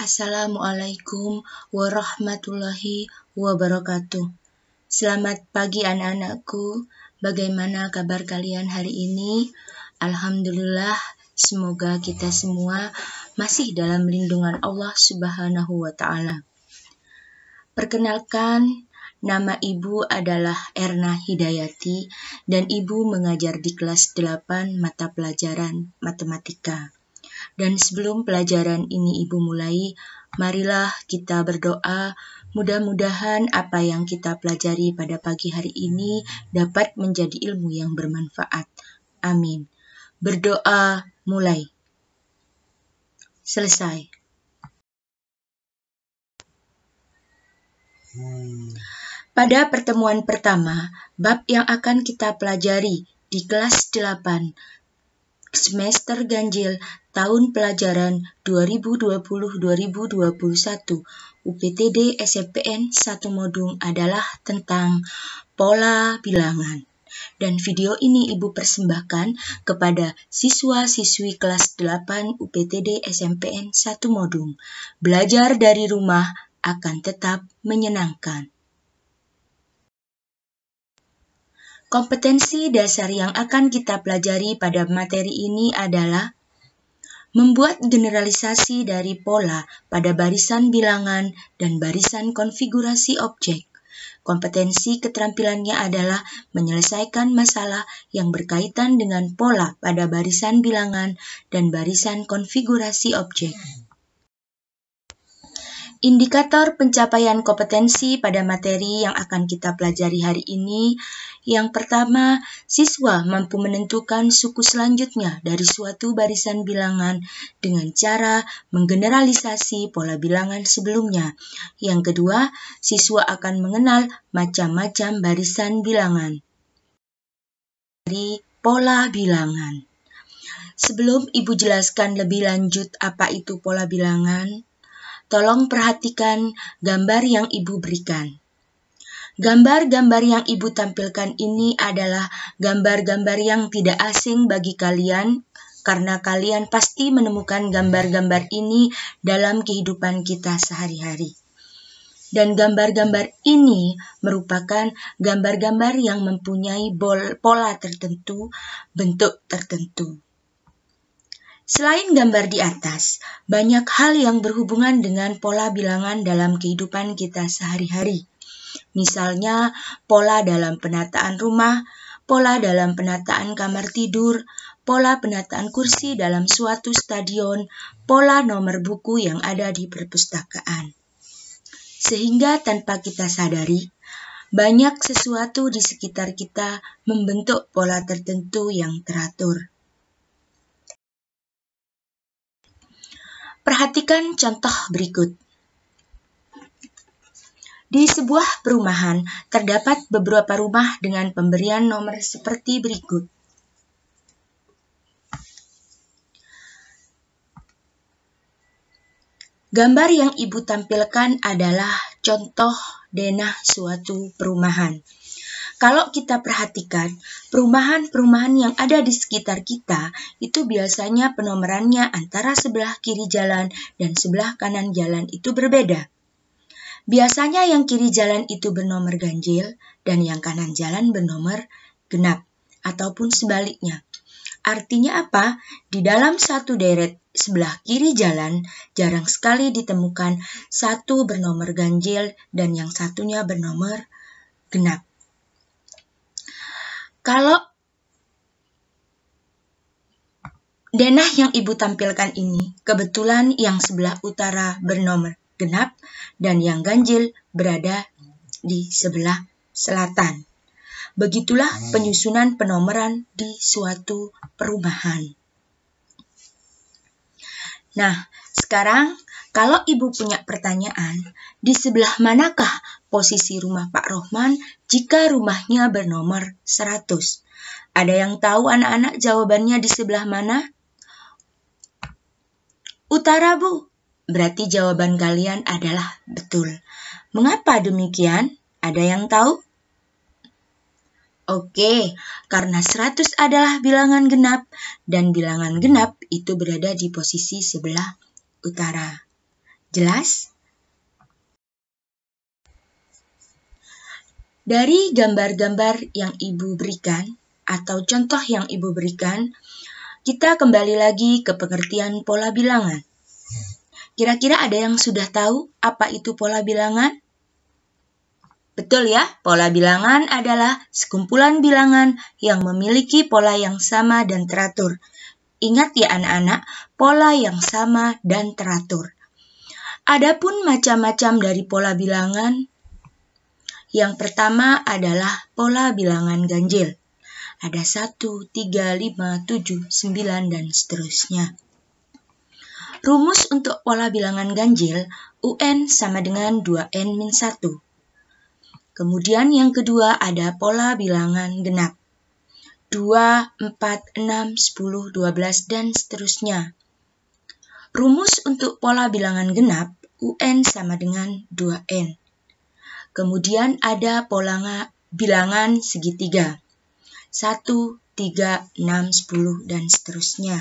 Assalamualaikum warahmatullahi wabarakatuh. Selamat pagi anak-anakku. Bagaimana kabar kalian hari ini? Alhamdulillah, semoga kita semua masih dalam lindungan Allah Subhanahu wa Ta'ala. Perkenalkan, nama Ibu adalah Erna Hidayati dan Ibu mengajar di kelas 8 mata pelajaran matematika. Dan sebelum pelajaran ini Ibu mulai, marilah kita berdoa. Mudah-mudahan apa yang kita pelajari pada pagi hari ini dapat menjadi ilmu yang bermanfaat. Amin. Berdoa mulai. Selesai. Pada pertemuan pertama, bab yang akan kita pelajari di kelas 8 semester ganjil tahun pelajaran 2020-2021 UPTD SMPN 1 Modung adalah tentang pola bilangan. Dan video ini Ibu persembahkan kepada siswa-siswi kelas 8 UPTD SMPN 1 Modung. Belajar dari rumah akan tetap menyenangkan. Kompetensi dasar yang akan kita pelajari pada materi ini adalah membuat generalisasi dari pola pada barisan bilangan dan barisan konfigurasi objek. Kompetensi keterampilannya adalah menyelesaikan masalah yang berkaitan dengan pola pada barisan bilangan dan barisan konfigurasi objek. Indikator pencapaian kompetensi pada materi yang akan kita pelajari hari ini. Yang pertama, siswa mampu menentukan suku selanjutnya dari suatu barisan bilangan dengan cara menggeneralisasi pola bilangan sebelumnya. Yang kedua, siswa akan mengenal macam-macam barisan bilangan. Dari pola bilangan. Sebelum Ibu jelaskan lebih lanjut apa itu pola bilangan, tolong perhatikan gambar yang Ibu berikan. Gambar-gambar yang Ibu tampilkan ini adalah gambar-gambar yang tidak asing bagi kalian, karena kalian pasti menemukan gambar-gambar ini dalam kehidupan kita sehari-hari. Dan gambar-gambar ini merupakan gambar-gambar yang mempunyai pola tertentu, bentuk tertentu. Selain gambar di atas, banyak hal yang berhubungan dengan pola bilangan dalam kehidupan kita sehari-hari. Misalnya, pola dalam penataan rumah, pola dalam penataan kamar tidur, pola penataan kursi dalam suatu stadion, pola nomor buku yang ada di perpustakaan. Sehingga tanpa kita sadari, banyak sesuatu di sekitar kita membentuk pola tertentu yang teratur. Perhatikan contoh berikut. Di sebuah perumahan, terdapat beberapa rumah dengan pemberian nomor seperti berikut. Gambar yang Ibu tampilkan adalah contoh denah suatu perumahan. Kalau kita perhatikan, perumahan-perumahan yang ada di sekitar kita itu biasanya penomorannya antara sebelah kiri jalan dan sebelah kanan jalan itu berbeda. Biasanya yang kiri jalan itu bernomor ganjil dan yang kanan jalan bernomor genap ataupun sebaliknya. Artinya apa? Di dalam satu deret sebelah kiri jalan jarang sekali ditemukan satu bernomor ganjil dan yang satunya bernomor genap. Kalau denah yang Ibu tampilkan ini, kebetulan yang sebelah utara bernomor genap dan yang ganjil berada di sebelah selatan. Begitulah penyusunan penomoran di suatu perumahan. Nah, sekarang kalau Ibu punya pertanyaan, di sebelah manakah posisi rumah Pak Rohman jika rumahnya bernomor 100? Ada yang tahu anak-anak jawabannya di sebelah mana? Utara, Bu. Berarti jawaban kalian adalah betul. Mengapa demikian? Ada yang tahu? Oke, karena 100 adalah bilangan genap dan bilangan genap itu berada di posisi sebelah utara. Jelas? Dari gambar-gambar yang Ibu berikan, atau contoh yang Ibu berikan, kita kembali lagi ke pengertian pola bilangan. Kira-kira ada yang sudah tahu apa itu pola bilangan? Betul ya, pola bilangan adalah sekumpulan bilangan yang memiliki pola yang sama dan teratur. Ingat ya anak-anak, pola yang sama dan teratur. Adapun macam-macam dari pola bilangan, yang pertama adalah pola bilangan ganjil. Ada 1, 3, 5, 7, 9, dan seterusnya. Rumus untuk pola bilangan ganjil, UN sama dengan 2N min 1. Kemudian yang kedua ada pola bilangan genap. 2, 4, 6, 10, 12, dan seterusnya. Rumus untuk pola bilangan genap, UN sama dengan 2N. Kemudian ada pola bilangan segitiga. 1, 3, 6, 10, dan seterusnya.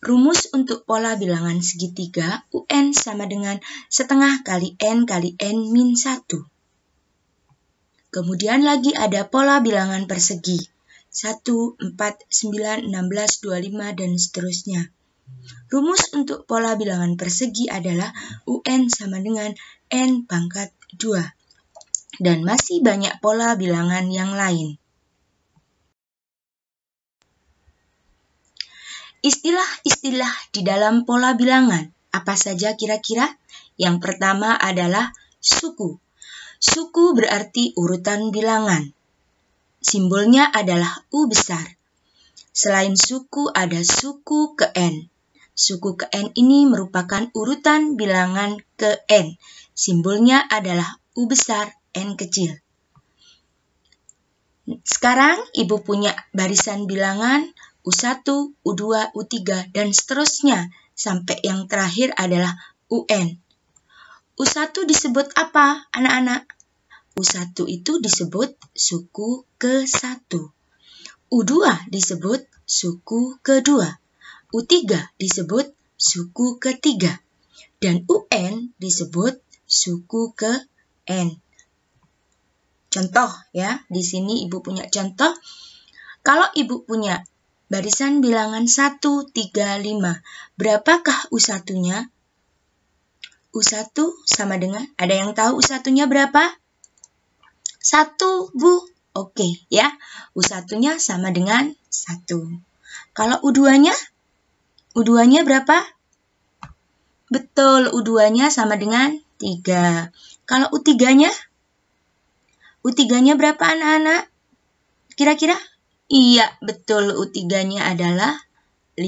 Rumus untuk pola bilangan segitiga, UN sama dengan setengah kali N min 1. Kemudian lagi ada pola bilangan persegi. 1, 4, 9, 16, 25, dan seterusnya. Rumus untuk pola bilangan persegi adalah UN sama dengan N pangkat 2. Dan masih banyak pola bilangan yang lain. Istilah-istilah di dalam pola bilangan, apa saja kira-kira? Yang pertama adalah suku. Suku berarti urutan bilangan. Simbolnya adalah U besar. Selain suku ada suku ke N. Suku ke N ini merupakan urutan bilangan ke N. Simbolnya adalah U besar, N kecil. Sekarang Ibu punya barisan bilangan U1, U2, U3, dan seterusnya. Sampai yang terakhir adalah UN. U1 disebut apa, anak-anak? U1 itu disebut suku ke-1. U2 disebut suku ke-2. U3 disebut suku ke-3. Dan UN disebut suku ke-N. Contoh ya, di sini Ibu punya contoh. Kalau Ibu punya barisan bilangan 1, 3, 5, berapakah U1-nya? U1 sama dengan, ada yang tahu U1-nya berapa? 1, Bu. Oke, ya. U1-nya sama dengan 1. Kalau U2-nya? U2-nya berapa? Betul, U2-nya sama dengan 3. Kalau U3-nya? U3-nya berapa anak-anak? Kira-kira? Iya, betul. U3-nya adalah 5.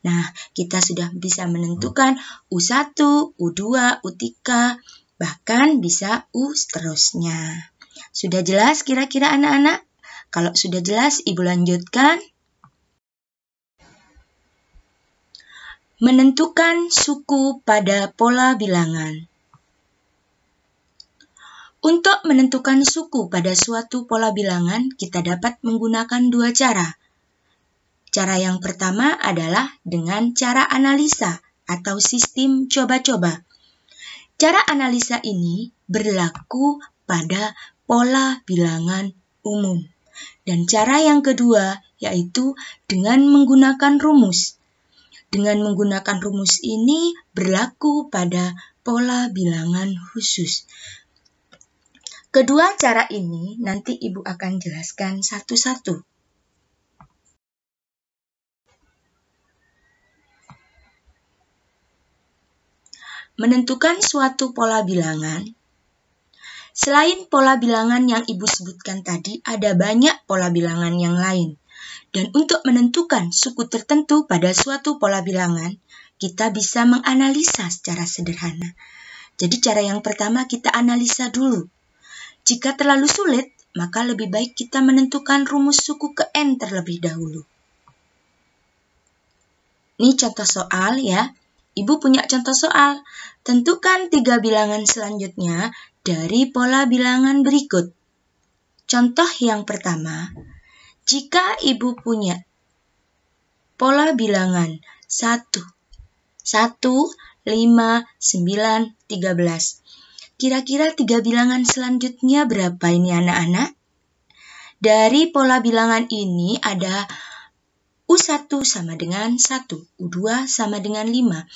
Nah, kita sudah bisa menentukan U1, U2, U3, bahkan bisa U seterusnya. Sudah jelas kira-kira anak-anak? Kalau sudah jelas, Ibu lanjutkan. Menentukan suku pada pola bilangan. Untuk menentukan suku pada suatu pola bilangan, kita dapat menggunakan dua cara. Cara yang pertama adalah dengan cara analisa atau sistem coba-coba. Cara analisa ini berlaku pada pola bilangan umum. Dan cara yang kedua yaitu dengan menggunakan rumus. Dengan menggunakan rumus ini berlaku pada pola bilangan khusus. Kedua cara ini nanti Ibu akan jelaskan satu-satu. Menentukan suatu pola bilangan. Selain pola bilangan yang Ibu sebutkan tadi, ada banyak pola bilangan yang lain. Dan untuk menentukan suku tertentu pada suatu pola bilangan, kita bisa menganalisa secara sederhana. Jadi cara yang pertama kita analisa dulu. Jika terlalu sulit, maka lebih baik kita menentukan rumus suku ke N terlebih dahulu. Ini contoh soal ya. Ibu punya contoh soal. Tentukan 3 bilangan selanjutnya dari pola bilangan berikut. Contoh yang pertama, jika Ibu punya pola bilangan 1, 1, 5, 9, 13. Kira-kira 3 bilangan selanjutnya berapa ini anak-anak? Dari pola bilangan ini ada U1 sama dengan 1, U2 sama dengan 5,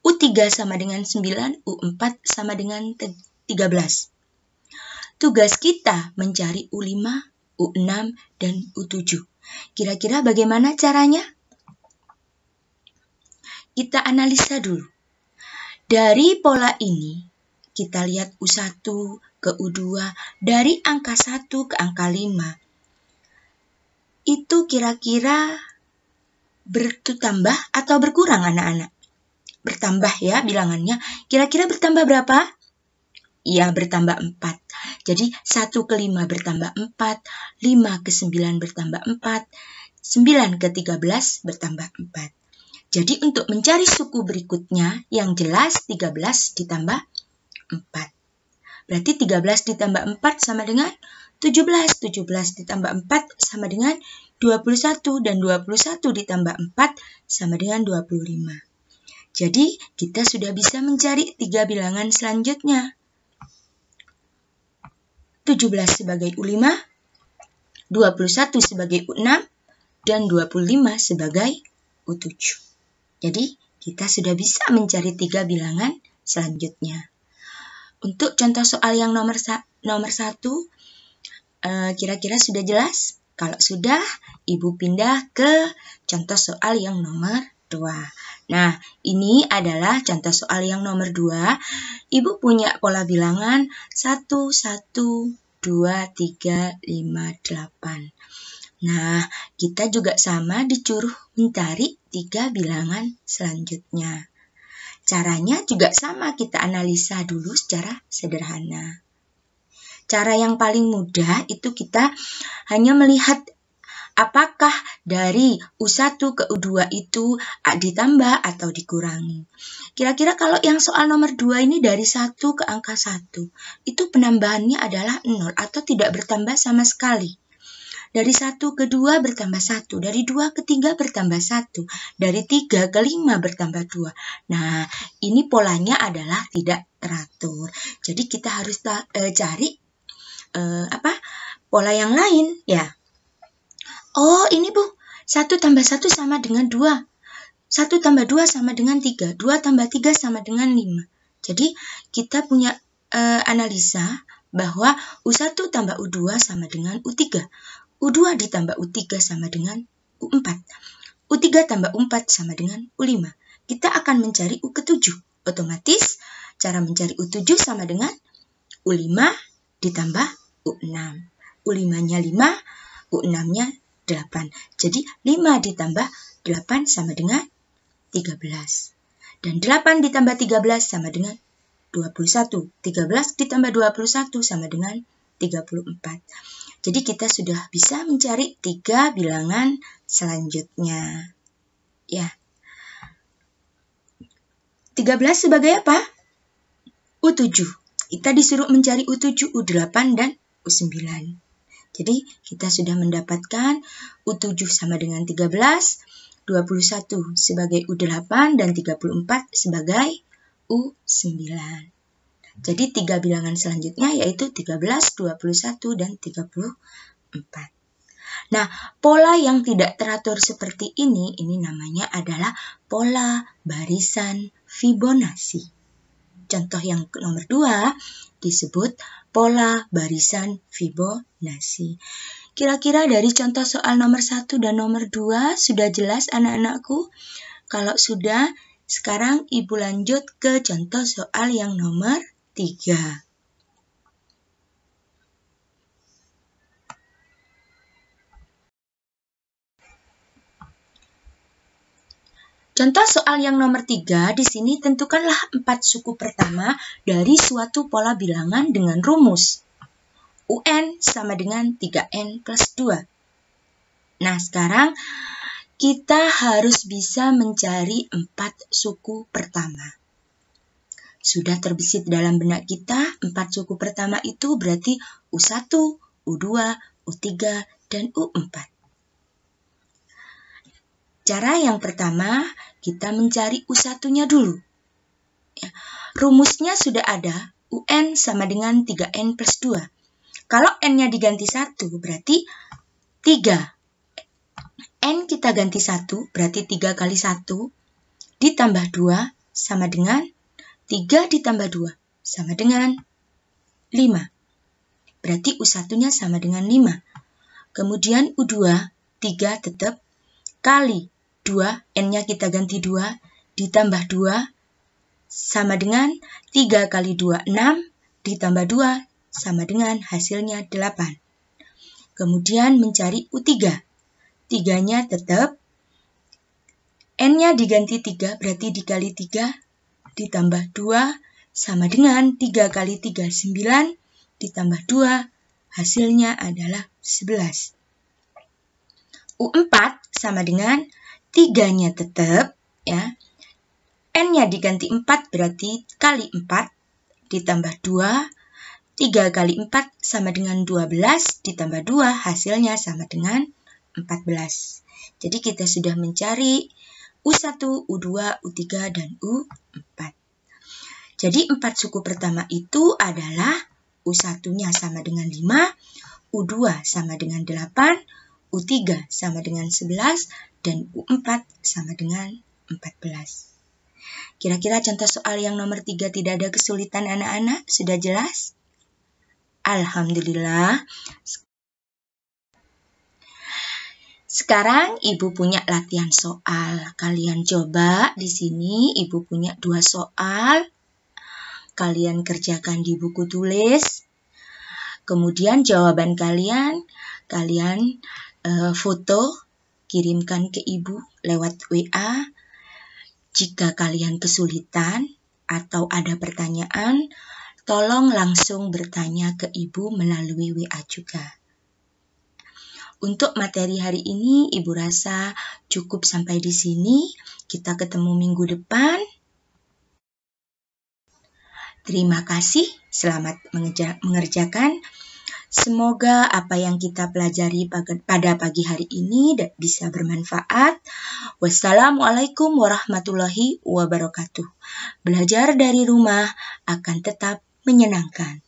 U3 sama dengan 9, U4 sama dengan 13. Tugas kita mencari U5, U6, dan U7. Kira-kira bagaimana caranya? Kita analisa dulu. Dari pola ini, kita lihat U1 ke U2, dari angka 1 ke angka 5. Itu kira-kira bertambah atau berkurang anak-anak? Bertambah ya bilangannya. Kira-kira bertambah berapa? Ya, bertambah 4. Jadi 1 ke 5 bertambah 4, 5 ke 9 bertambah 4, 9 ke 13 bertambah 4. Jadi untuk mencari suku berikutnya yang jelas 13 ditambah 4. Berarti 13 ditambah 4 sama dengan 17. 17 ditambah 4 sama dengan 21. Dan 21 ditambah 4 sama dengan 25. Jadi kita sudah bisa mencari 3 bilangan selanjutnya. 17 sebagai U5, 21 sebagai U6, dan 25 sebagai U7. Jadi kita sudah bisa mencari 3 bilangan selanjutnya. Untuk contoh soal yang nomor 1, kira-kira sudah jelas? Kalau sudah, Ibu pindah ke contoh soal yang nomor 2. Nah, ini adalah contoh soal yang nomor 2. Ibu punya pola bilangan 1, 1, 2, 3, 5, 8. Nah, kita juga sama disuruh mencari 3 bilangan selanjutnya. Caranya juga sama, kita analisa dulu secara sederhana. Cara yang paling mudah itu kita hanya melihat apakah dari U1 ke U2 itu ditambah atau dikurangi. Kira-kira kalau yang soal nomor 2 ini dari 1 ke angka 1, itu penambahannya adalah 0 atau tidak bertambah sama sekali. Dari 1 ke 2 bertambah 1, dari 2 ke 3 bertambah 1, dari 3 ke 5 bertambah 2. Nah, ini polanya adalah tidak teratur. Jadi kita harus cari pola yang lain ya. Oh, ini Bu, 1 tambah 1 sama dengan 2. 1 tambah 2 sama dengan 3. 2 tambah 3 sama dengan 5. Jadi, kita punya analisa bahwa U1 tambah U2 sama dengan U3. U2 ditambah U3 sama dengan U4. U3 tambah U4 sama dengan U5. Kita akan mencari U ke-7. Otomatis, cara mencari U7 sama dengan U5 ditambah U6. U5-nya 5, U6-nya 8. Jadi 5 ditambah 8 sama dengan 13. Dan 8 ditambah 13 sama dengan 21. 13 ditambah 21 sama dengan 34. Jadi kita sudah bisa mencari 3 bilangan selanjutnya. Ya. 13 sebagai apa? U7. Kita disuruh mencari U7, U8, dan U9. Jadi kita sudah mendapatkan U7 sama dengan 13, 21 sebagai U8, dan 34 sebagai U9. Jadi 3 bilangan selanjutnya yaitu 13, 21, dan 34. Nah, pola yang tidak teratur seperti ini namanya adalah pola barisan Fibonacci. Contoh yang nomor 2 disebut pola barisan Fibonacci. Kira-kira dari contoh soal nomor 1 dan nomor 2 sudah jelas anak-anakku? Kalau sudah, sekarang Ibu lanjut ke contoh soal yang nomor 3. Contoh soal yang nomor 3, di sini tentukanlah 4 suku pertama dari suatu pola bilangan dengan rumus UN sama dengan 3N plus 2. Nah, sekarang kita harus bisa mencari 4 suku pertama. Sudah terbesit dalam benak kita, 4 suku pertama itu berarti U1, U2, U3, dan U4. Cara yang pertama, kita mencari U1-nya dulu. Ya. Rumusnya sudah ada, UN sama dengan 3N plus 2. Kalau N-nya diganti 1, berarti 3. N kita ganti 1, berarti 3 kali 1, ditambah 2, sama dengan 3 ditambah 2, sama dengan 5. Berarti U1-nya sama dengan 5. Kemudian U2, 3 tetap, kali 2, N-nya kita ganti 2, ditambah 2, sama dengan 3 kali 2, 6, ditambah 2, sama dengan hasilnya 8. Kemudian mencari U3. 3-nya tetap, N-nya diganti 3, berarti dikali 3, ditambah 2, sama dengan 3 kali 3, 9, ditambah 2, hasilnya adalah 11. U4 sama dengan 3-nya tetap, ya. N-nya diganti 4, berarti kali 4, ditambah 2, 3 kali 4 sama dengan 12, ditambah 2, hasilnya sama dengan 14. Jadi kita sudah mencari U1, U2, U3, dan U4. Jadi 4 suku pertama itu adalah U1-nya sama dengan 5, U2 sama dengan 8, U3 sama dengan 11, dan U4 sama dengan 14. Kira-kira contoh soal yang nomor 3 tidak ada kesulitan anak-anak? Sudah jelas? Alhamdulillah. Sekarang Ibu punya latihan soal. Kalian coba di sini Ibu punya 2 soal. Kalian kerjakan di buku tulis. Kemudian jawaban kalian foto, kirimkan ke Ibu lewat WA. Jika kalian kesulitan atau ada pertanyaan, tolong langsung bertanya ke Ibu melalui WA juga. Untuk materi hari ini, Ibu rasa cukup sampai di sini. Kita ketemu minggu depan. Terima kasih, selamat mengerjakan. Semoga apa yang kita pelajari pada pagi hari ini bisa bermanfaat. Wassalamualaikum warahmatullahi wabarakatuh. Belajar dari rumah akan tetap menyenangkan.